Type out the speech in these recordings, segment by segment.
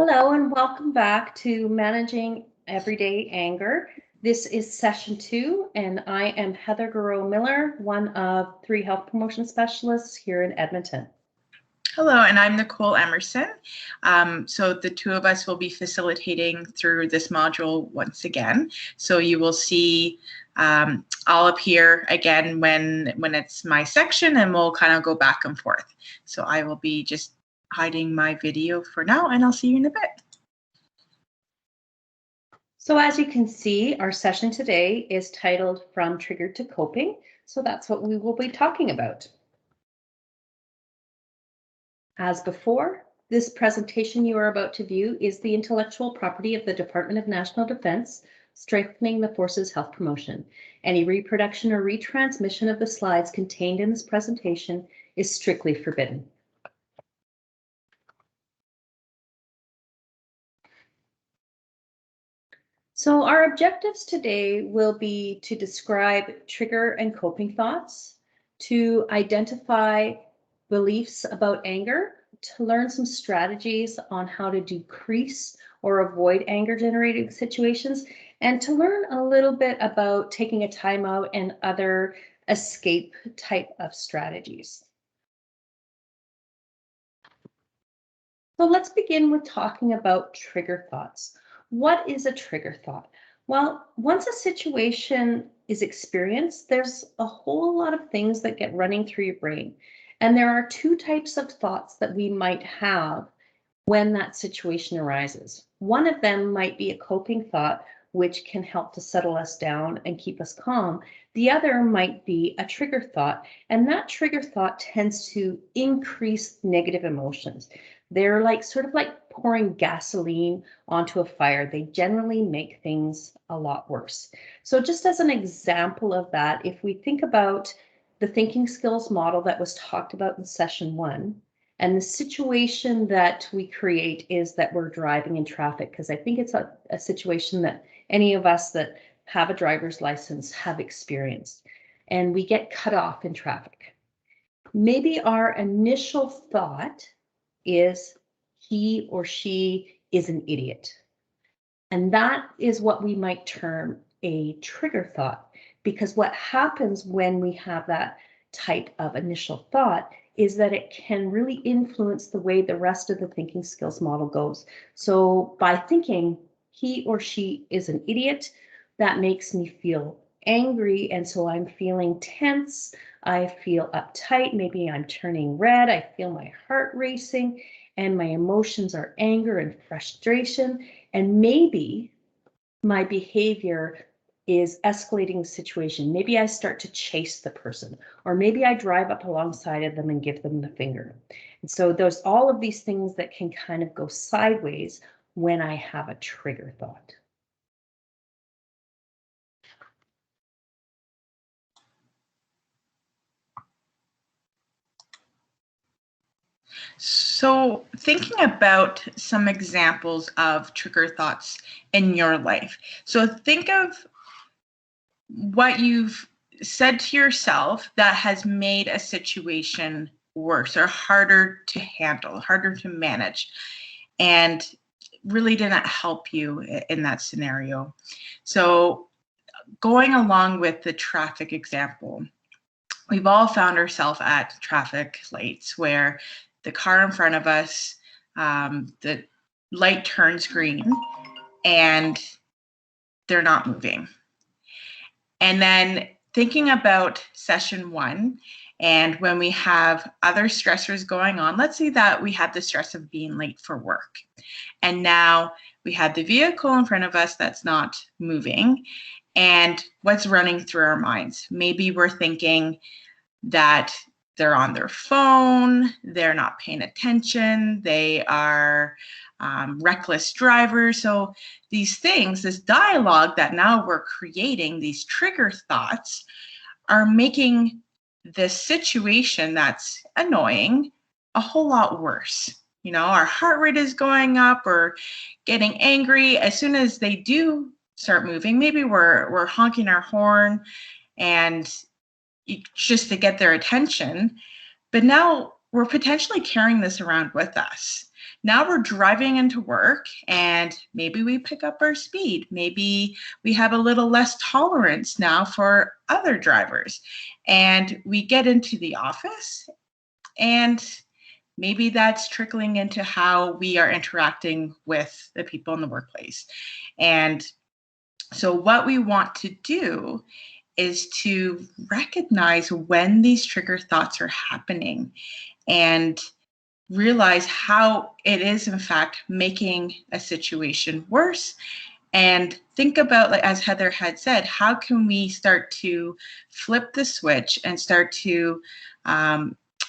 Hello and welcome back to Managing Everyday Anger. This is session 2 and I am Heather Garreau-Miller, one of 3 health promotion specialists here in Edmonton. Hello, and I'm Nicole Emerson. So the two of us will be facilitating through this module once again. So you will see I'll appear again when it's my section, and we'll kind of go back and forth. So I will be just hiding my video for now, and I'll see you in a bit. So as you can see, our session today is titled From Trigger to Coping. So that's what we will be talking about. As before, this presentation you are about to view is the intellectual property of the Department of National Defence, Strengthening the Forces Health Promotion. Any reproduction or retransmission of the slides contained in this presentation is strictly forbidden. So our objectives today will be to describe trigger and coping thoughts, to identify beliefs about anger, to learn some strategies on how to decrease or avoid anger generating situations, and to learn a little bit about taking a timeout and other escape type of strategies. So let's begin with talking about trigger thoughts. What is a trigger thought? Well, once a situation is experienced, there's a whole lot of things that get running through your brain. And there are 2 types of thoughts that we might have when that situation arises. One of them might be a coping thought, which can help to settle us down and keep us calm. The other might be a trigger thought, and that trigger thought tends to increase negative emotions. They're sort of like pouring gasoline onto a fire. They generally make things a lot worse. So just as an example of that, if we think about the thinking skills model that was talked about in session 1, and the situation that we create is that we're driving in traffic, because I think it's a situation that any of us that have a driver's license have experienced, and we get cut off in traffic. Maybe our initial thought is he or she is an idiot. And that is what we might term a trigger thought, because what happens when we have that type of initial thought is that it can really influence the way the rest of the thinking skills model goes. So by thinking he or she is an idiot, that makes me feel angry, and so I'm feeling tense, I feel uptight, maybe I'm turning red, I feel my heart racing, and my emotions are anger and frustration, and maybe my behavior is escalating the situation. Maybe I start to chase the person, or maybe I drive up alongside of them and give them the finger. And so there's all of these things that can kind of go sideways when I have a trigger thought. So thinking about some examples of trigger thoughts in your life. So think of what you've said to yourself that has made a situation worse or harder to handle, harder to manage, and really didn't help you in that scenario. So going along with the traffic example, we've all found ourselves at traffic lights where the car in front of us, the light turns green and they're not moving. And then thinking about session 1, and when we have other stressors going on, let's say that we had the stress of being late for work. And now we have the vehicle in front of us that's not moving. And what's running through our minds? Maybe we're thinking that they're on their phone, they're not paying attention, they are reckless drivers. So these things, this dialogue that now we're creating, these trigger thoughts, are making this situation that's annoying a whole lot worse. You know, our heart rate is going up, or getting angry. As soon as they do start moving, maybe we're honking our horn and just to get their attention. But now we're potentially carrying this around with us. Now we're driving into work and maybe we pick up our speed. Maybe we have a little less tolerance now for other drivers. And we get into the office and maybe that's trickling into how we are interacting with the people in the workplace. And so what we want to do is to recognize when these trigger thoughts are happening and realize how it is in fact making a situation worse, and think about, like as Heather had said, how can we start to flip the switch and start to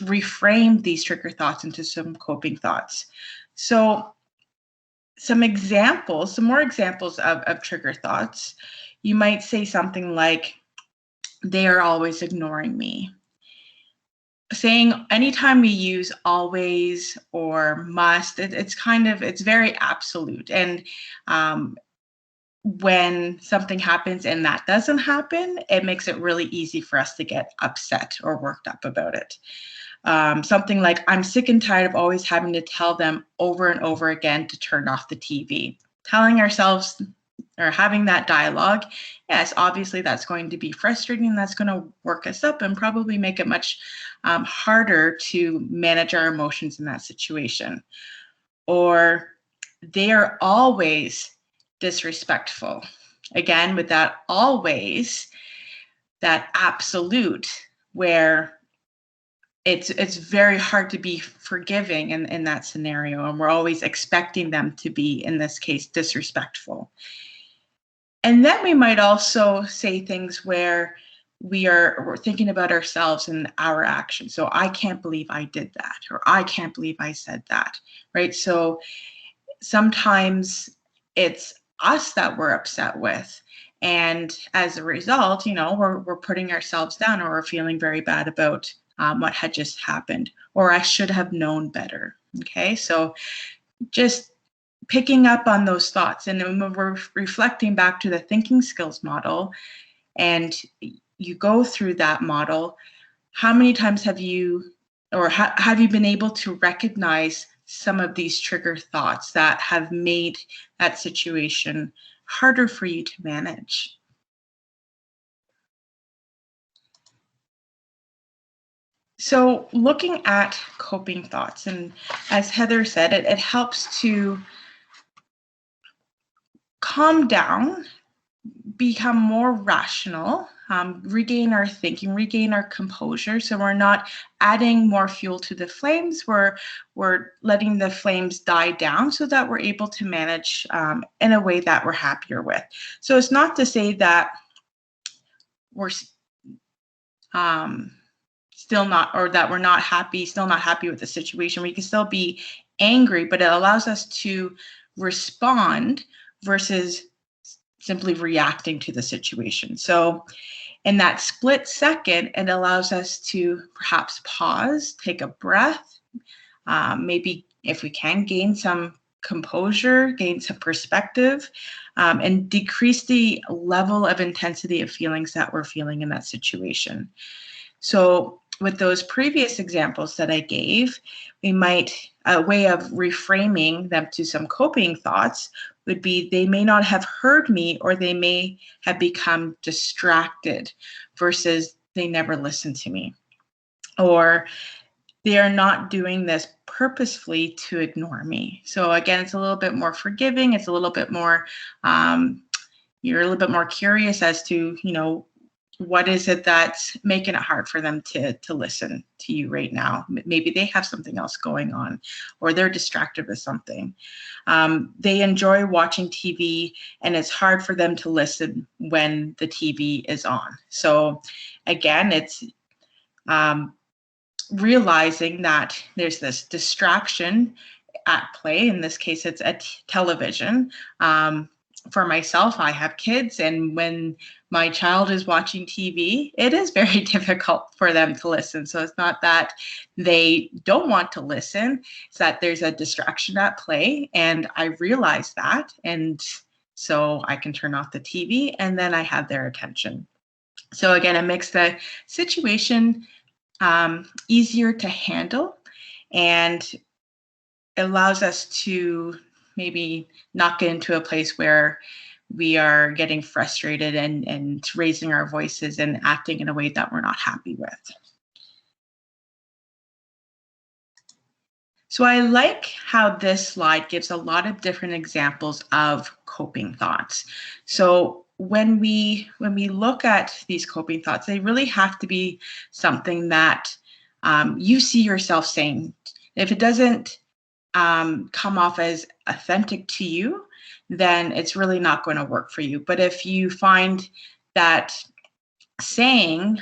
reframe these trigger thoughts into some coping thoughts. So some more examples of trigger thoughts. You might say something like, they are always ignoring me. Saying anytime we use always or must, it's very absolute. And when something happens and that doesn't happen, it makes it really easy for us to get upset or worked up about it. Something like, I'm sick and tired of always having to tell them over and over again to turn off the TV. Telling ourselves or having that dialogue, yes, obviously that's going to be frustrating. That's going to work us up and probably make it much harder to manage our emotions in that situation. Or they are always disrespectful. Again, with that always, that absolute, where it's very hard to be forgiving in that scenario, and we're always expecting them to be, in this case, disrespectful. And then we might also say things where we're thinking about ourselves and our actions. So I can't believe I did that, or I can't believe I said that, right? So sometimes it's us that we're upset with. And as a result, we're putting ourselves down, or we're feeling very bad about what had just happened, or I should have known better. Okay, so just picking up on those thoughts. And then when we're reflecting back to the thinking skills model, and you go through that model, how many times have you been able to recognize some of these trigger thoughts that have made that situation harder for you to manage? So looking at coping thoughts, and as Heather said, it helps to calm down, become more rational, regain our thinking, regain our composure. So we're not adding more fuel to the flames. We're letting the flames die down so that we're able to manage in a way that we're happier with. So it's not to say that we're still not, or that we're not happy, still not happy with the situation. We can still be angry, but it allows us to respond versus simply reacting to the situation. So in that split second, it allows us to perhaps pause, take a breath, maybe if we can gain some composure, gain some perspective, and decrease the level of intensity of feelings that we're feeling in that situation. So with those previous examples that I gave, a way of reframing them to some coping thoughts would be, they may not have heard me, or they may have become distracted, versus they never listened to me. Or they are not doing this purposefully to ignore me. So again, it's a little bit more forgiving. It's a little bit more, you're a little bit more curious as to, what is it that's making it hard for them to listen to you right now? Maybe they have something else going on, or they're distracted with something. They enjoy watching TV, and it's hard for them to listen when the TV is on. So again, it's realizing that there's this distraction at play. In this case, it's a television. For myself, I have kids, and when my child is watching TV, it is very difficult for them to listen. So it's not that they don't want to listen, it's that there's a distraction at play, and I realize that, and so I can turn off the TV, and then I have their attention. So again, it makes the situation easier to handle, and allows us to maybe not get into a place where we are getting frustrated and raising our voices and acting in a way that we're not happy with. So I like how this slide gives a lot of different examples of coping thoughts. So when we look at these coping thoughts, they really have to be something that you see yourself saying. If it doesn't come off as authentic to you, then it's really not going to work for you. But if you find that saying,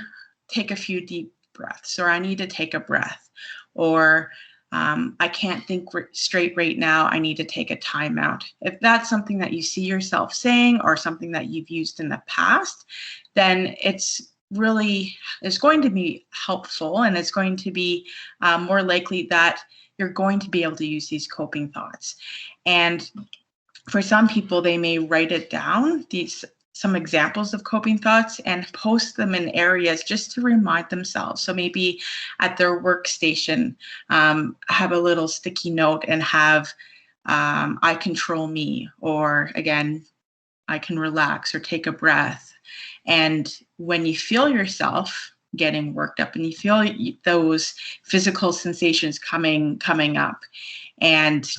take a few deep breaths, or I need to take a breath, or I can't think straight right now, I need to take a timeout. If that's something that you see yourself saying or something that you've used in the past, then it's going to be helpful, and it's going to be more likely that you're going to be able to use these coping thoughts. And for some people, they may write it down, some examples of coping thoughts, and post them in areas just to remind themselves. So maybe at their workstation, have a little sticky note and have, I control me, or again, I can relax or take a breath. And when you feel yourself getting worked up and you feel those physical sensations coming up, and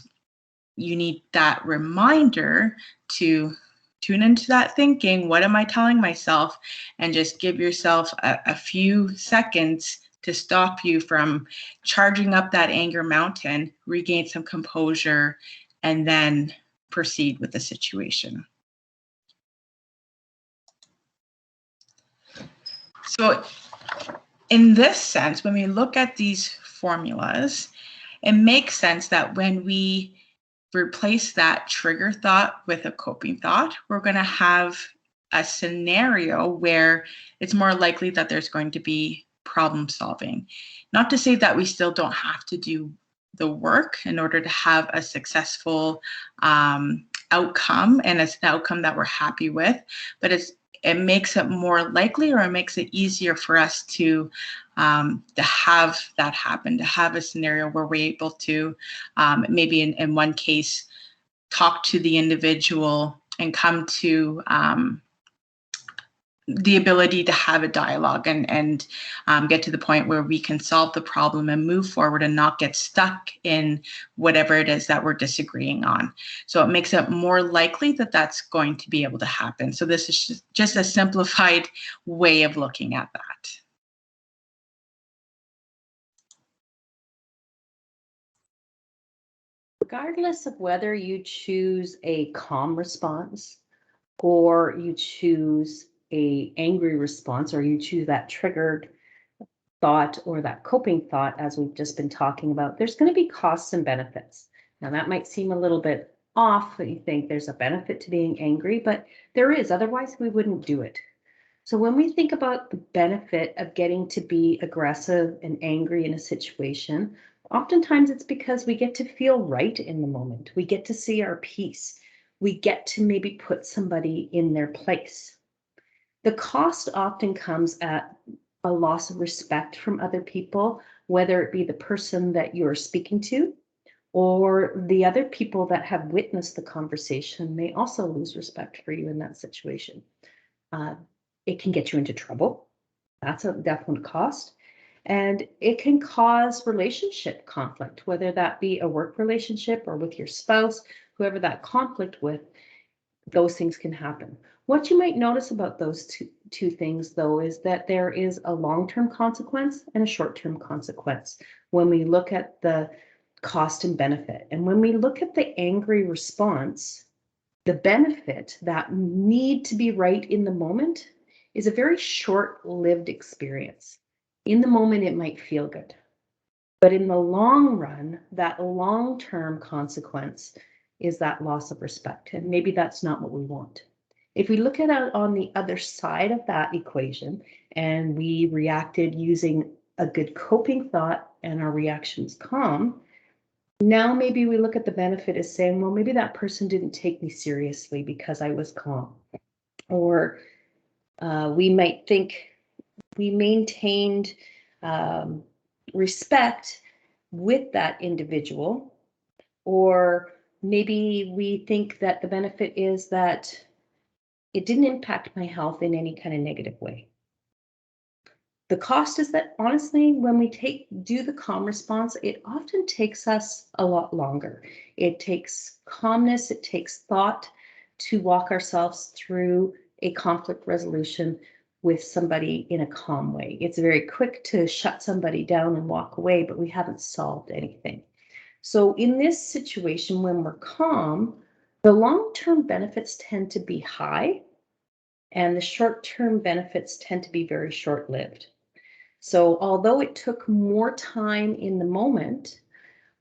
you need that reminder to tune into that thinking, what am I telling myself? And just give yourself a few seconds to stop you from charging up that anger mountain, regain some composure, and then proceed with the situation. So in this sense, when we look at these formulas, it makes sense that when we replace that trigger thought with a coping thought, we're going to have a scenario where it's more likely that there's going to be problem solving. Not to say that we still don't have to do the work in order to have a successful outcome, and it's an outcome that we're happy with, but it makes it more likely, or it makes it easier for us to have that happen, to have a scenario where we're able to maybe in one case talk to the individual and come to the ability to have a dialogue and get to the point where we can solve the problem and move forward and not get stuck in whatever it is that we're disagreeing on. So it makes it more likely that that's going to be able to happen. So this is just a simplified way of looking at that. Regardless of whether you choose a calm response or you choose a angry response, or you choose that triggered thought or that coping thought, as we've just been talking about, there's going to be costs and benefits. Now that might seem a little bit off, that you think there's a benefit to being angry, but there is, otherwise we wouldn't do it. So when we think about the benefit of getting to be aggressive and angry in a situation, oftentimes it's because we get to feel right in the moment. We get to see our piece. We get to maybe put somebody in their place. The cost often comes at a loss of respect from other people, whether it be the person that you're speaking to or the other people that have witnessed the conversation may also lose respect for you in that situation. It can get you into trouble. That's a definite cost. And it can cause relationship conflict, whether that be a work relationship or with your spouse, whoever that conflict with, those things can happen. What you might notice about those two things, though, is that there is a long-term consequence and a short-term consequence when we look at the cost and benefit. And when we look at the angry response, the benefit, that need to be right in the moment, is a very short-lived experience. In the moment, it might feel good. But in the long run, that long-term consequence is that loss of respect. And maybe that's not what we want. If we look at it on the other side of that equation, and we reacted using a good coping thought and our reactions calm, now maybe we look at the benefit as saying, well, maybe that person didn't take me seriously because I was calm. Or we might think we maintained respect with that individual Or maybe we think that the benefit is that it didn't impact my health in any kind of negative way. The cost is that honestly, when we do the calm response, it often takes us a lot longer. It takes calmness, it takes thought to walk ourselves through a conflict resolution with somebody in a calm way. It's very quick to shut somebody down and walk away, but we haven't solved anything. So in this situation, when we're calm, the long-term benefits tend to be high, and the short-term benefits tend to be very short-lived. So although it took more time in the moment,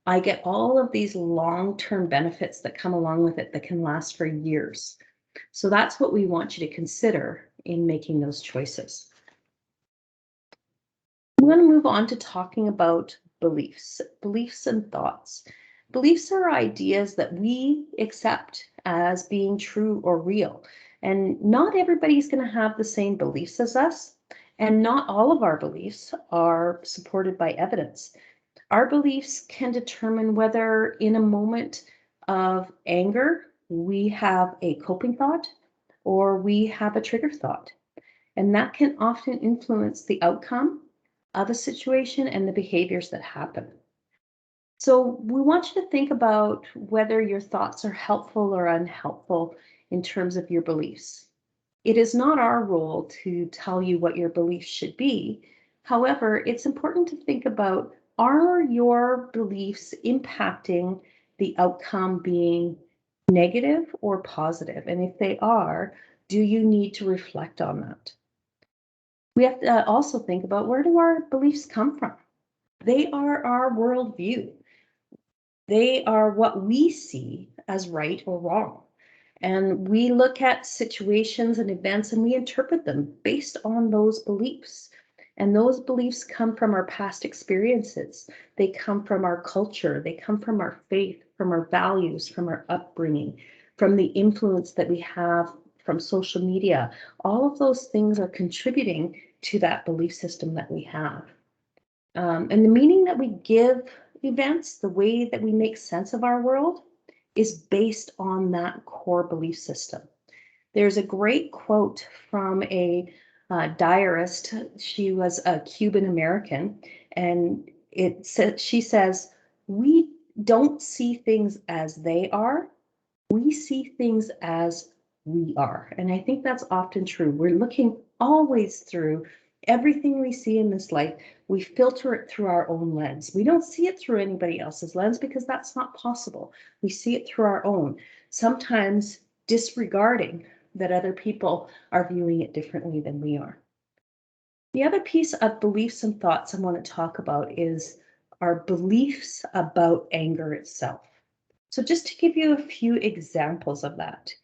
I get all of these long-term benefits that come along with it that can last for years. So that's what we want you to consider in making those choices. I'm going to move on to talking about beliefs and thoughts. Beliefs are ideas that we accept as being true or real. And not everybody's going to have the same beliefs as us. And not all of our beliefs are supported by evidence. Our beliefs can determine whether in a moment of anger, we have a coping thought or we have a trigger thought. And that can often influence the outcome of a situation and the behaviors that happen. So we want you to think about whether your thoughts are helpful or unhelpful in terms of your beliefs. It is not our role to tell you what your beliefs should be. However, it's important to think about, are your beliefs impacting the outcome being negative or positive? And if they are, do you need to reflect on that? We have to also think about, where do our beliefs come from? They are our worldview. They are what we see as right or wrong. And we look at situations and events and we interpret them based on those beliefs. And those beliefs come from our past experiences. They come from our culture. They come from our faith, from our values, from our upbringing, from the influence that we have from social media. All of those things are contributing to that belief system that we have. And the meaning that we give events, the way that we make sense of our world, is based on that core belief system. There's a great quote from a diarist. She was a Cuban American, and she says, "We don't see things as they are. We see things as we are." And I think that's often true. We're looking always through everything we see in this life. We filter it through our own lens. We don't see it through anybody else's lens because that's not possible. We see it through our own, sometimes disregarding that other people are viewing it differently than we are. The other piece of beliefs and thoughts I want to talk about is our beliefs about anger itself. So just to give you a few examples of that,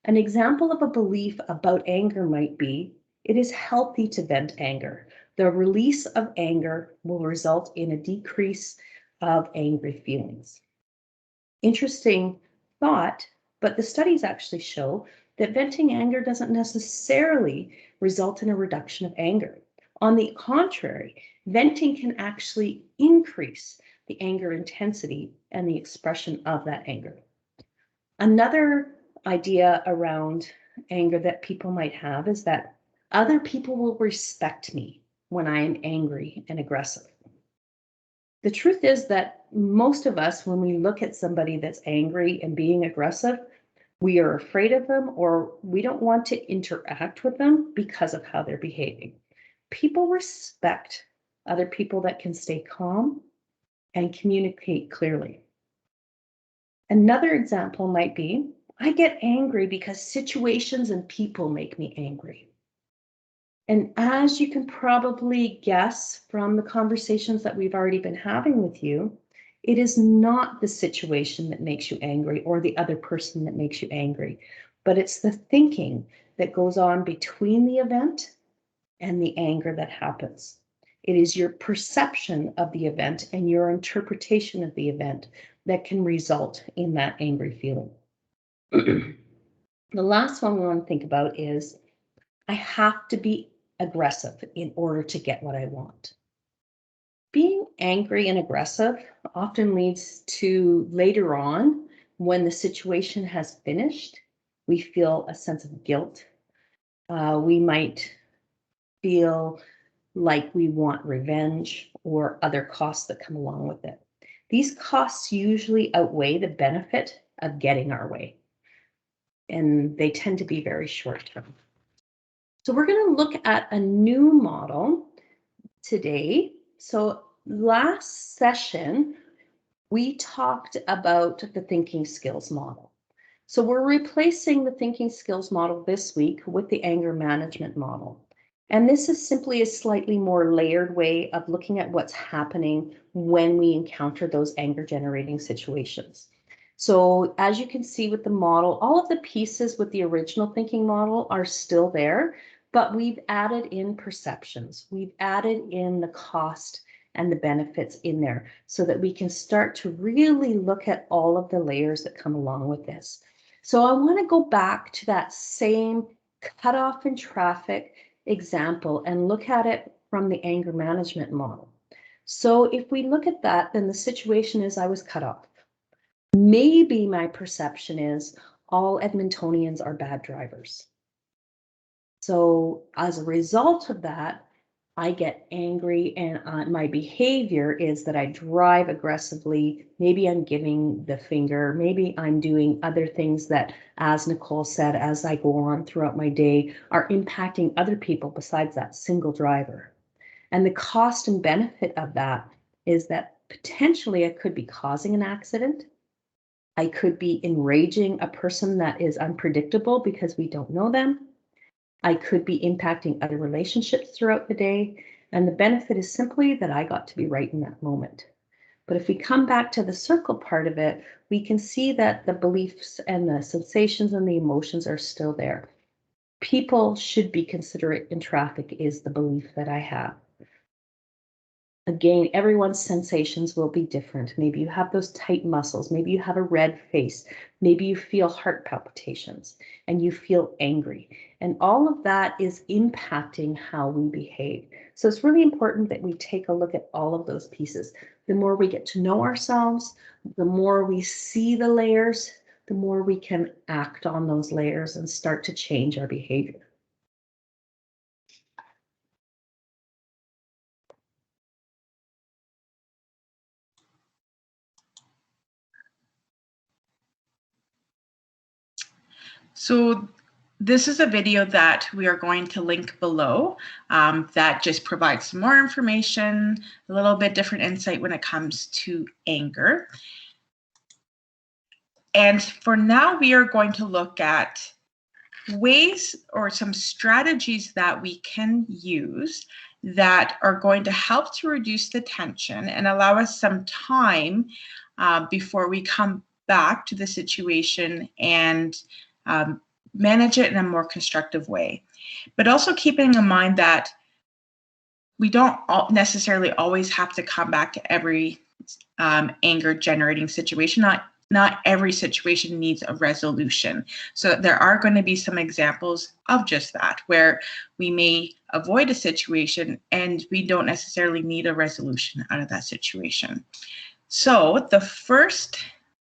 an example of a belief about anger might be, it is healthy to vent anger. The release of anger will result in a decrease of angry feelings. Interesting thought, but the studies actually show that venting anger doesn't necessarily result in a reduction of anger. On the contrary, venting can actually increase the anger intensity and the expression of that anger. Another idea around anger that people might have is that other people will respect me when I am angry and aggressive. The truth is that most of us, when we look at somebody that's angry and being aggressive, we are afraid of them or we don't want to interact with them because of how they're behaving. People respect other people that can stay calm and communicate clearly. Another example might be, I get angry because situations and people make me angry. And as you can probably guess from the conversations that we've already been having with you, it is not the situation that makes you angry or the other person that makes you angry, but it's the thinking that goes on between the event and the anger that happens. It is your perception of the event and your interpretation of the event that can result in that angry feeling. The last one we want to think about is, I have to be aggressive in order to get what I want. Being angry and aggressive often leads to later on, when the situation has finished, we feel a sense of guilt. We might feel like we want revenge or other costs that come along with it. These costs usually outweigh the benefit of getting our way, and they tend to be very short term. So we're going to look at a new model today. So last session, we talked about the thinking skills model. So we're replacing the thinking skills model this week with the anger management model. And this is simply a slightly more layered way of looking at what's happening when we encounter those anger generating situations. So as you can see with the model, all of the pieces with the original thinking model are still there, but we've added in perceptions. We've added in the cost and the benefits in there so that we can start to really look at all of the layers that come along with this. So I want to go back to that same cutoff in traffic example and look at it from the anger management model. So if we look at that, then the situation is I was cut off. Maybe my perception is all Edmontonians are bad drivers. So as a result of that, I get angry, and my behavior is that I drive aggressively. Maybe I'm giving the finger. Maybe I'm doing other things that, as Nicole said, as I go on throughout my day, are impacting other people besides that single driver. And the cost and benefit of that is that potentially I could be causing an accident. I could be enraging a person that is unpredictable because we don't know them. I could be impacting other relationships throughout the day. And the benefit is simply that I got to be right in that moment. But if we come back to the circle part of it, we can see that the beliefs and the sensations and the emotions are still there. People should be considerate in traffic is the belief that I have. Again, everyone's sensations will be different. Maybe you have those tight muscles. Maybe you have a red face. Maybe you feel heart palpitations and you feel angry. And all of that is impacting how we behave. So it's really important that we take a look at all of those pieces. The more we get to know ourselves, the more we see the layers, the more we can act on those layers and start to change our behavior. So this is a video that we are going to link below that just provides some more information, a little bit different insight when it comes to anger. And for now, we are going to look at ways or some strategies that we can use that are going to help to reduce the tension and allow us some time before we come back to the situation and manage it in a more constructive way. But also keeping in mind that we don't necessarily always have to come back to every anger generating situation. Not every situation needs a resolution. So there are going to be some examples of just that, where we may avoid a situation and we don't necessarily need a resolution out of that situation. So the first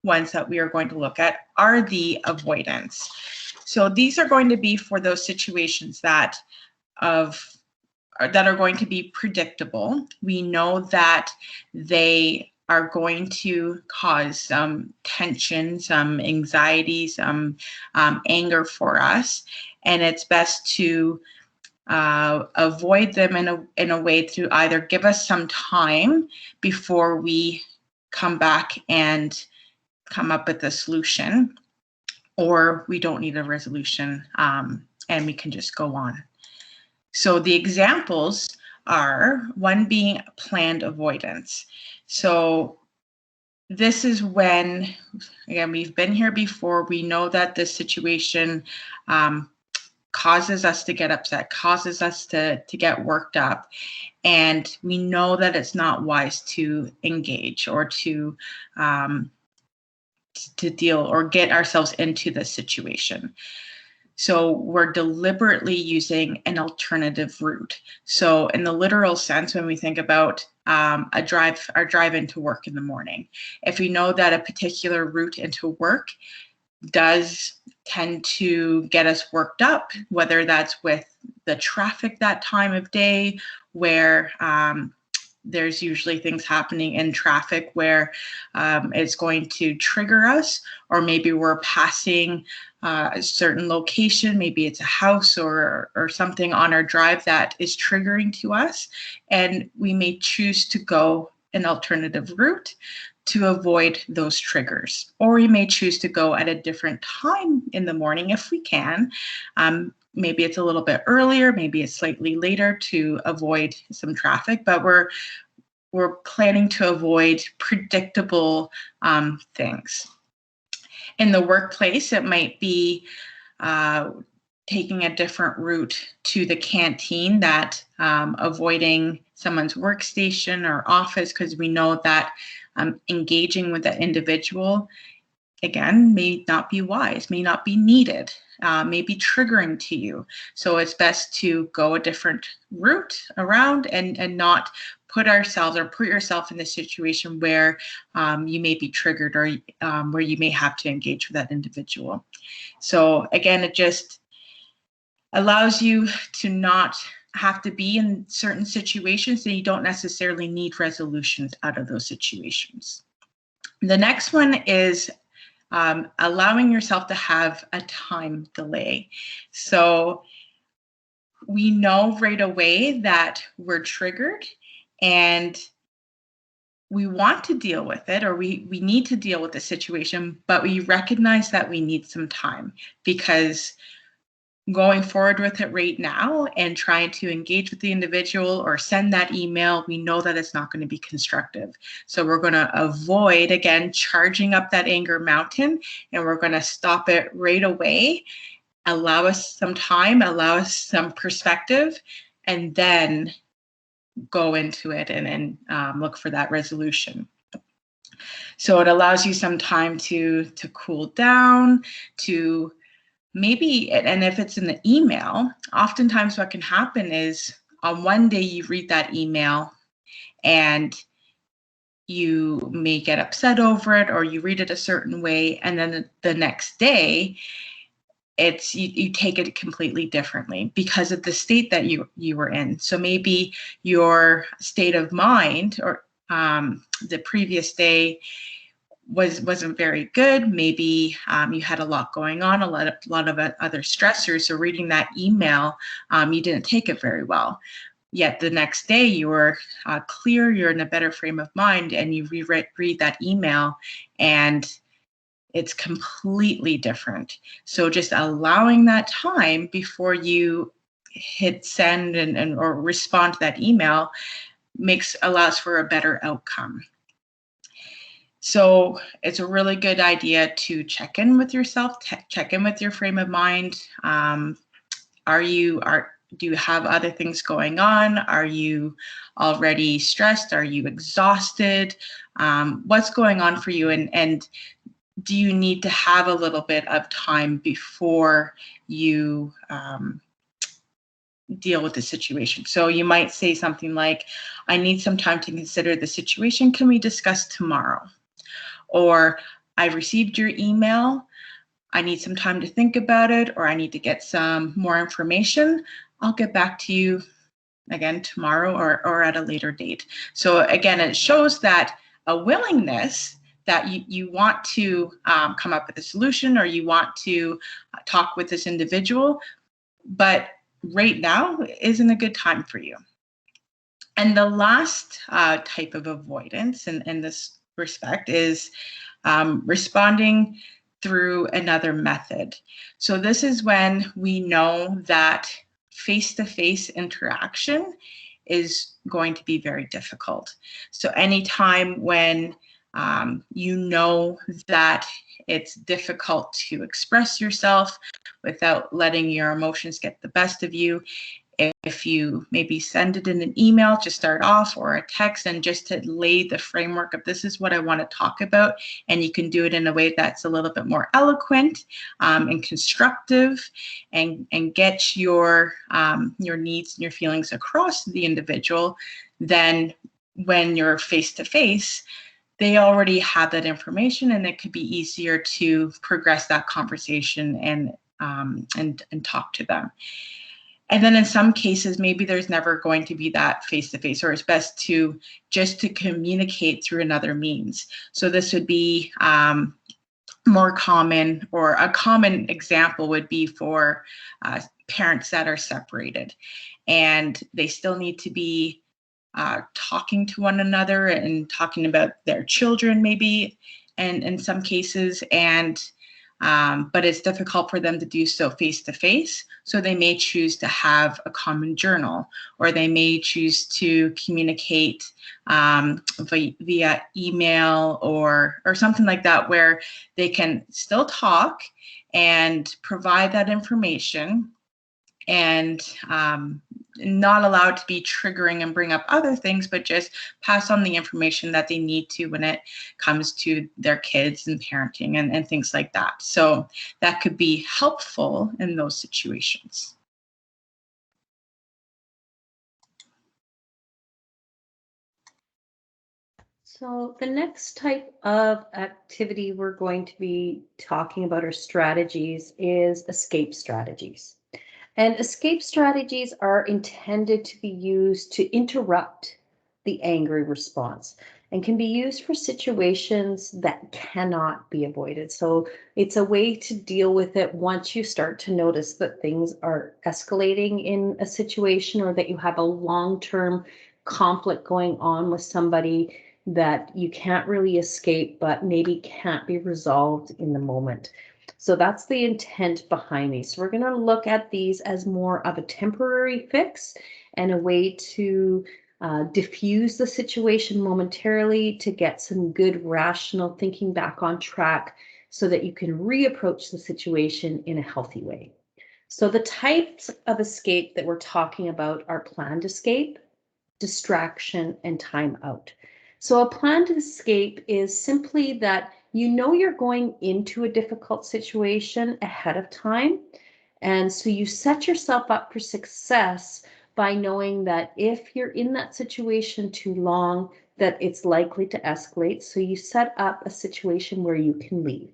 ones that we are going to look at are the avoidance. So these are going to be for those situations that are going to be predictable. We know that they are going to cause some tension, some anxiety, some anger for us. And it's best to avoid them in a way to either give us some time before we come back and come up with a solution, or we don't need a resolution and we can just go on. So the examples are one being planned avoidance. So this is when, again, we've been here before. We know that this situation causes us to get upset, causes us to get worked up. And we know that it's not wise to engage or to deal or get ourselves into this situation. So we're deliberately using an alternative route. So in the literal sense, when we think about our drive into work in the morning, if we know that a particular route into work does tend to get us worked up, whether that's with the traffic that time of day, where there's usually things happening in traffic where it's going to trigger us, or maybe we're passing a certain location, maybe it's a house or something on our drive that is triggering to us, and we may choose to go an alternative route to avoid those triggers. Or we may choose to go at a different time in the morning if we can. Maybe it's a little bit earlier, maybe it's slightly later to avoid some traffic, but we're planning to avoid predictable things. In the workplace, it might be taking a different route to the canteen, that avoiding someone's workstation or office, because we know that engaging with that individual, again, may not be wise, may not be needed, may be triggering to you. So it's best to go a different route around and not put ourselves or put yourself in a situation where you may be triggered, or where you may have to engage with that individual. So again, it just allows you to not have to be in certain situations, and you don't necessarily need resolutions out of those situations. The next one is allowing yourself to have a time delay. So we know right away that we're triggered and we want to deal with it, or we need to deal with the situation, but we recognize that we need some time, because going forward with it right now and trying to engage with the individual or send that email, we know that it's not going to be constructive. So we're going to avoid, again, charging up that anger mountain, and we're going to stop it right away, allow us some time, allow us some perspective, and then go into it and look for that resolution. So it allows you some time to cool down, to maybe, and if it's in the email, oftentimes what can happen is on one day you read that email and you may get upset over it, or you read it a certain way, and then the next day it's you take it completely differently because of the state that you were in. So maybe your state of mind, or the previous day wasn't very good. Maybe you had a lot going on, a lot of other stressors. So reading that email, you didn't take it very well. Yet the next day you were clear, you're in a better frame of mind, and you read that email, and it's completely different. So just allowing that time before you hit send or respond to that email allows for a better outcome. So it's a really good idea to check in with yourself, check in with your frame of mind. Do you have other things going on? Are you already stressed? Are you exhausted? What's going on for you? And do you need to have a little bit of time before you deal with the situation? So you might say something like, I need some time to consider the situation. Can we discuss tomorrow? Or I received your email. I need some time to think about it, or I need to get some more information. I'll get back to you again tomorrow or at a later date. So again, it shows that a willingness that you want to come up with a solution, or you want to talk with this individual, but right now isn't a good time for you. And the last type of avoidance in this respect is responding through another method. So this is when we know that face-to-face interaction is going to be very difficult. So anytime when you know that it's difficult to express yourself without letting your emotions get the best of you, if you maybe send it in an email to start off or a text, and just to lay the framework of this is what I want to talk about, and you can do it in a way that's a little bit more eloquent and constructive, and get your needs and your feelings across to the individual, then when you're face to face, they already have that information, and it could be easier to progress that conversation and talk to them. And then in some cases, maybe there's never going to be that face-to-face, or it's best to just to communicate through another means. So this would be more common, or a common example would be for parents that are separated, and they still need to be talking to one another and talking about their children, maybe, and in some cases, but it's difficult for them to do so face to face. So they may choose to have a common journal, or they may choose to communicate via email or something like that, where they can still talk and provide that information, and not allowed to be triggering and bring up other things, but just pass on the information that they need to when it comes to their kids and parenting and things like that. So that could be helpful in those situations. So the next type of activity we're going to be talking about, or strategies, is escape strategies. And escape strategies are intended to be used to interrupt the angry response, and can be used for situations that cannot be avoided. So it's a way to deal with it once you start to notice that things are escalating in a situation, or that you have a long-term conflict going on with somebody that you can't really escape, but maybe can't be resolved in the moment. So that's the intent behind these. So we're going to look at these as more of a temporary fix and a way to diffuse the situation momentarily, to get some good rational thinking back on track, so that you can reapproach the situation in a healthy way. So the types of escape that we're talking about are planned escape, distraction, and time out. So a planned escape is simply that you know you're going into a difficult situation ahead of time. And so you set yourself up for success by knowing that if you're in that situation too long, that it's likely to escalate. So you set up a situation where you can leave.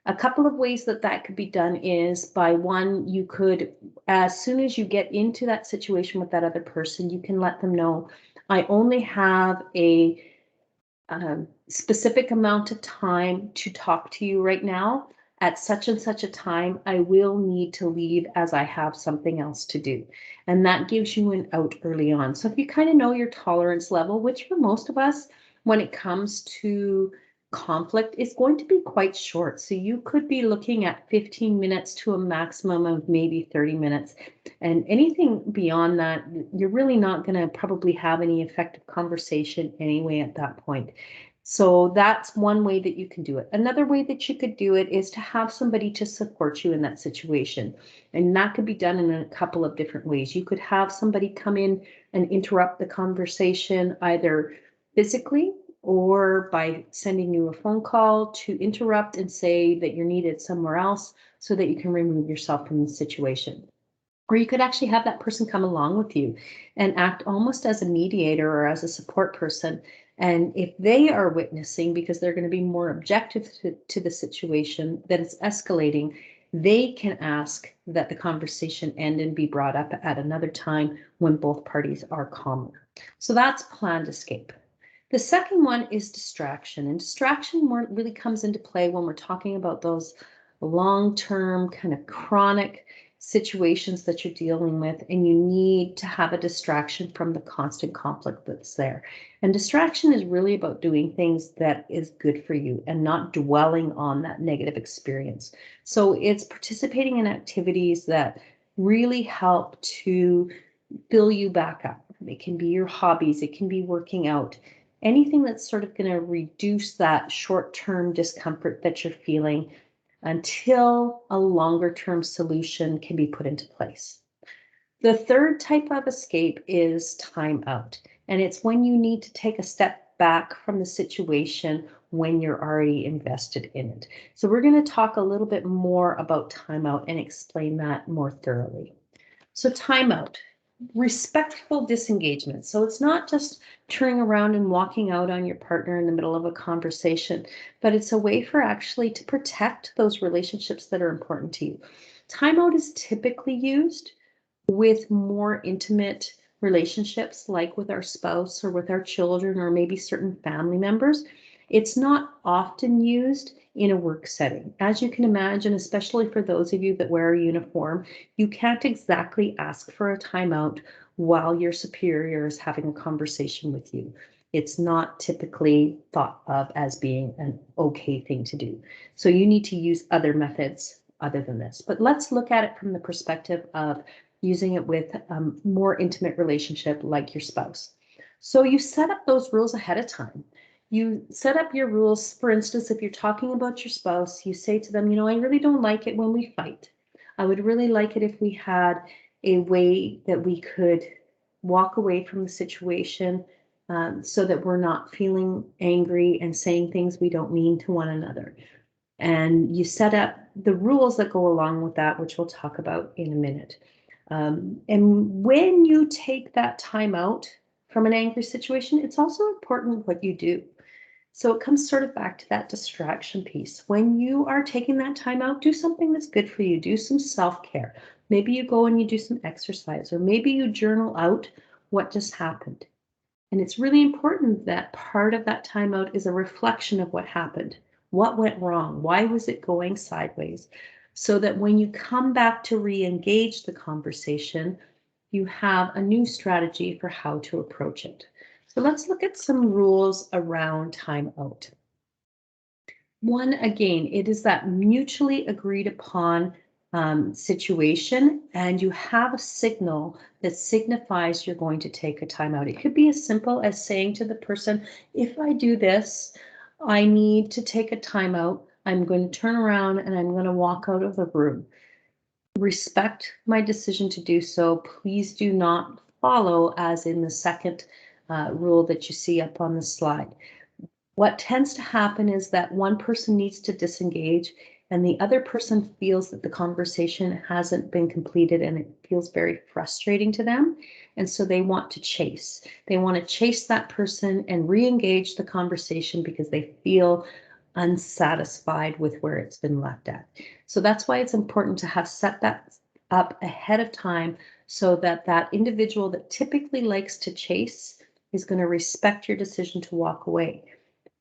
A couple of ways that that could be done is by one, you could, as soon as you get into that situation with that other person, you can let them know, I only have a specific amount of time to talk to you right now. At such and such a time, I will need to leave as I have something else to do. And that gives you an out early on. So if you kind of know your tolerance level, which for most of us, when it comes to conflict, is going to be quite short. So you could be looking at 15 minutes to a maximum of maybe 30 minutes. And anything beyond that, you're really not going to probably have any effective conversation anyway at that point. So that's one way that you can do it. Another way that you could do it is to have somebody to support you in that situation. And that could be done in a couple of different ways. You could have somebody come in and interrupt the conversation, either physically or by sending you a phone call to interrupt and say that you're needed somewhere else, so that you can remove yourself from the situation. Or you could actually have that person come along with you and act almost as a mediator or as a support person. And if they are witnessing, because they're going to be more objective to the situation, that it's escalating, they can ask that the conversation end and be brought up at another time when both parties are calmer. So that's planned escape. The second one is distraction, and distraction really comes into play when we're talking about those long-term kind of chronic situations that you're dealing with, and you need to have a distraction from the constant conflict that's there. And distraction is really about doing things that is good for you and not dwelling on that negative experience. So it's participating in activities that really help to fill you back up. It can be your hobbies, it can be working out, anything that's sort of going to reduce that short-term discomfort that you're feeling until a longer-term solution can be put into place. The third type of escape is timeout, and it's when you need to take a step back from the situation when you're already invested in it. So we're going to talk a little bit more about timeout and explain that more thoroughly. So timeout, respectful disengagement. So it's not just turning around and walking out on your partner in the middle of a conversation, but it's a way for actually to protect those relationships that are important to you. Timeout is typically used with more intimate relationships, like with our spouse or with our children or maybe certain family members. It's not often used in a work setting. As you can imagine, especially for those of you that wear a uniform, you can't exactly ask for a timeout while your superior is having a conversation with you. It's not typically thought of as being an okay thing to do. So you need to use other methods other than this. But let's look at it from the perspective of using it with a more intimate relationship like your spouse. So you set up those rules ahead of time. You set up your rules. For instance, if you're talking about your spouse, you say to them, I really don't like it when we fight. I would really like it if we had a way that we could walk away from the situation so that we're not feeling angry and saying things we don't mean to one another. And you set up the rules that go along with that, which we'll talk about in a minute. And when you take that time out from an angry situation, it's also important what you do. So it comes sort of back to that distraction piece. When you are taking that time out, do something that's good for you. Do some self-care. Maybe you go and you do some exercise, or maybe you journal out what just happened. And it's really important that part of that time out is a reflection of what happened. What went wrong? Why was it going sideways? So that when you come back to re-engage the conversation, you have a new strategy for how to approach it. So let's look at some rules around timeout. One, again, it is that mutually agreed upon situation, and you have a signal that signifies you're going to take a timeout. It could be as simple as saying to the person, if I do this, I need to take a timeout. I'm going to turn around and I'm going to walk out of the room. Respect my decision to do so. Please do not follow, as in the second rule that you see up on the slide. What tends to happen is that one person needs to disengage and the other person feels that the conversation hasn't been completed and it feels very frustrating to them. And so they want to chase. They want to chase that person and re-engage the conversation because they feel unsatisfied with where it's been left at. So that's why it's important to have set that up ahead of time so that that individual that typically likes to chase is going to respect your decision to walk away.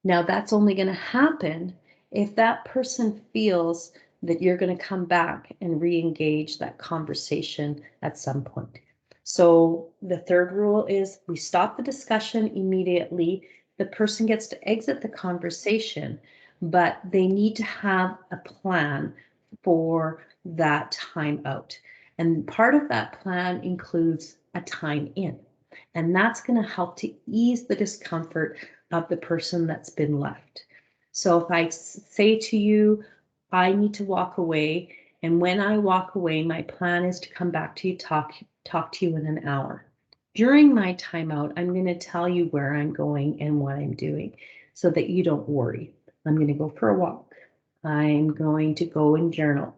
Now, that's only going to happen if that person feels that you're going to come back and re-engage that conversation at some point. So the third rule is we stop the discussion immediately. The person gets to exit the conversation, but they need to have a plan for that time out. And part of that plan includes a time in. And that's going to help to ease the discomfort of the person that's been left. So if I say to you, I need to walk away, and when I walk away, my plan is to come back to you, talk to you in an hour. During my timeout, I'm going to tell you where I'm going and what I'm doing so that you don't worry. I'm going to go for a walk. I'm going to go and journal.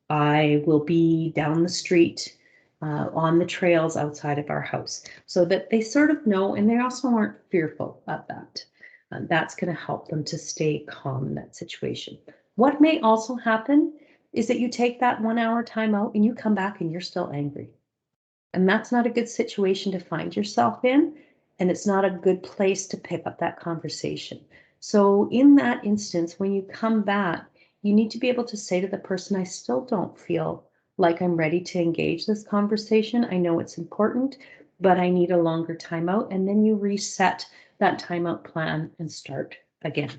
I will be down the street on the trails outside of our house so that they sort of know, and they also aren't fearful of that. That's going to help them to stay calm in that situation. What may also happen is that you take that 1 hour time out and you come back and you're still angry. And that's not a good situation to find yourself in. And it's not a good place to pick up that conversation. So in that instance, when you come back, you need to be able to say to the person, I still don't feel like I'm ready to engage this conversation. I know it's important, but I need a longer timeout. And then you reset that timeout plan and start again.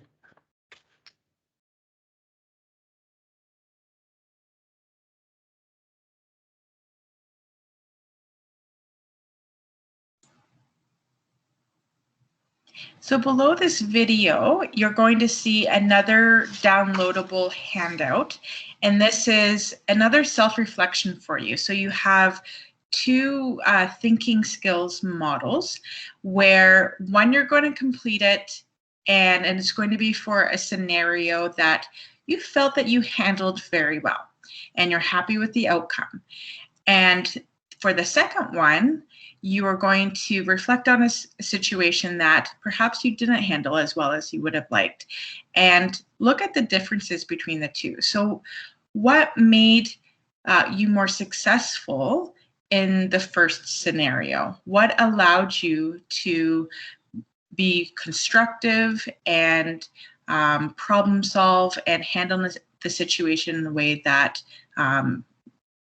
So below this video, you're going to see another downloadable handout, and this is another self-reflection for you. So you have two thinking skills models, where one you're going to complete it, and it's going to be for a scenario that you felt that you handled very well, and you're happy with the outcome. And for the second one, you are going to reflect on a situation that perhaps you didn't handle as well as you would have liked, and look at the differences between the two. So what made you more successful in the first scenario? What allowed you to be constructive and problem solve and handle the situation in a way that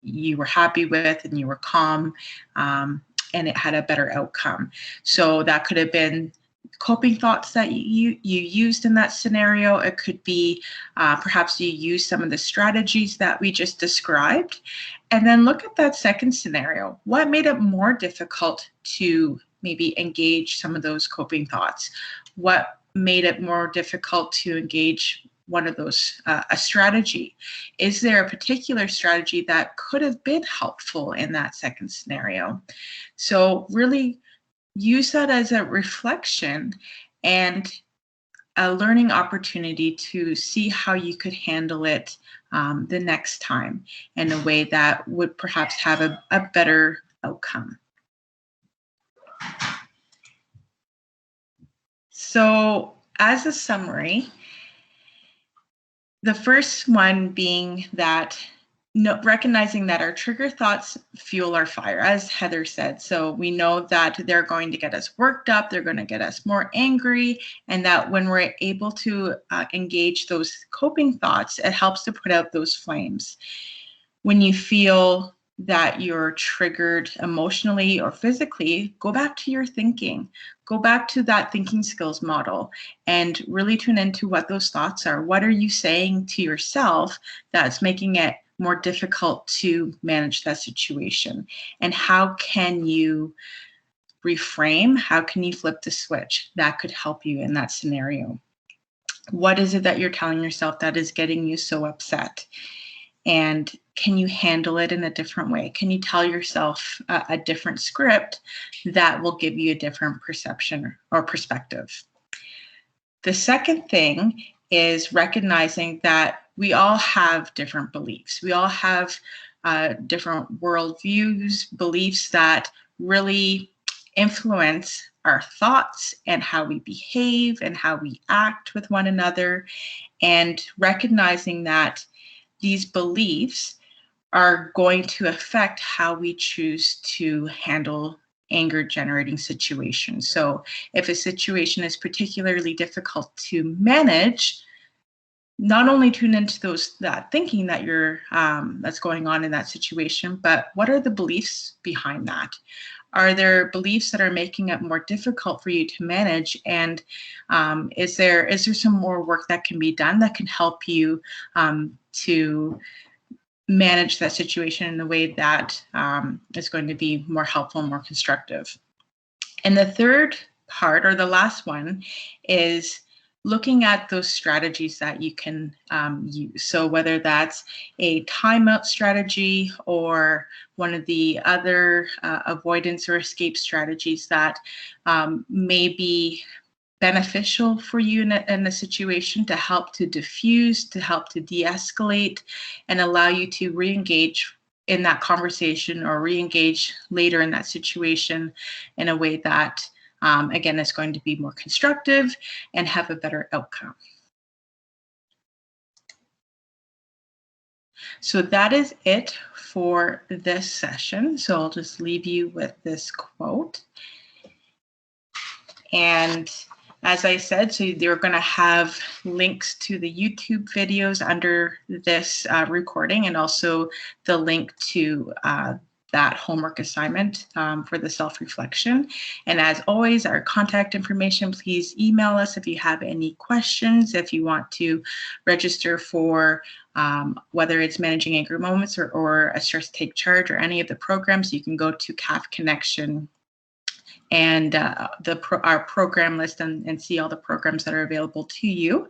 you were happy with and you were calm, and it had a better outcome? So that could have been coping thoughts that you used in that scenario. It could be perhaps you used some of the strategies that we just described. And then look at that second scenario. What made it more difficult to maybe engage some of those coping thoughts? What made it more difficult to engage one of those, a strategy? Is there a particular strategy that could have been helpful in that second scenario? So really use that as a reflection and a learning opportunity to see how you could handle it the next time in a way that would perhaps have a better outcome. So as a summary, the first one being that recognizing that our trigger thoughts fuel our fire, as Heather said. So we know that they're going to get us worked up, they're going to get us more angry, and that when we're able to engage those coping thoughts, it helps to put out those flames. When you feel that you're triggered emotionally or physically, go back to your thinking. Go back to that thinking skills model and really tune into what those thoughts are. What are you saying to yourself that's making it more difficult to manage that situation? And how can you reframe? How can you flip the switch that could help you in that scenario? What is it that you're telling yourself that is getting you so upset? And can you handle it in a different way? Can you tell yourself a different script that will give you a different perception or perspective? The second thing is recognizing that we all have different beliefs. We all have different worldviews, beliefs that really influence our thoughts and how we behave and how we act with one another. And recognizing that these beliefs are going to affect how we choose to handle anger generating situations. So if a situation is particularly difficult to manage, not only tune into that thinking that you're that's going on in that situation, but what are the beliefs behind that? Are there beliefs that are making it more difficult for you to manage? And is there some more work that can be done that can help you to manage that situation in a way that is going to be more helpful, more constructive? And the third part, or the last one, is looking at those strategies that you can use. So whether that's a timeout strategy or one of the other avoidance or escape strategies that may be beneficial for you in a situation to help to diffuse, to help to de-escalate, and allow you to re-engage in that conversation or re-engage later in that situation in a way that again, is going to be more constructive and have a better outcome. So that is it for this session. So I'll just leave you with this quote. And as I said, so they're going to have links to the YouTube videos under this recording, and also the link to that homework assignment for the self-reflection. And as always, our contact information, please email us if you have any questions. If you want to register for whether it's Managing Anger Moments or a Stress Take Charge or any of the programs, you can go to CAF Connection and our program list and see all the programs that are available to you.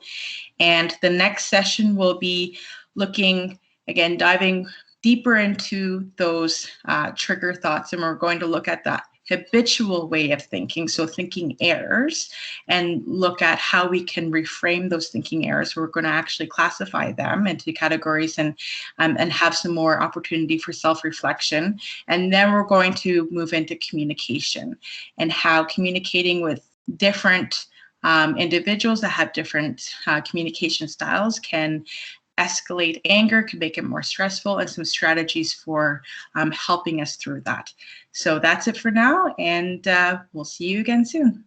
And the next session will be looking, again, diving deeper into those trigger thoughts, and we're going to look at that habitual way of thinking, so thinking errors, and look at how we can reframe those thinking errors. We're going to actually classify them into categories and have some more opportunity for self-reflection. And then we're going to move into communication and how communicating with different individuals that have different communication styles can escalate anger, can make it more stressful, and some strategies for helping us through that. So that's it for now, and we'll see you again soon.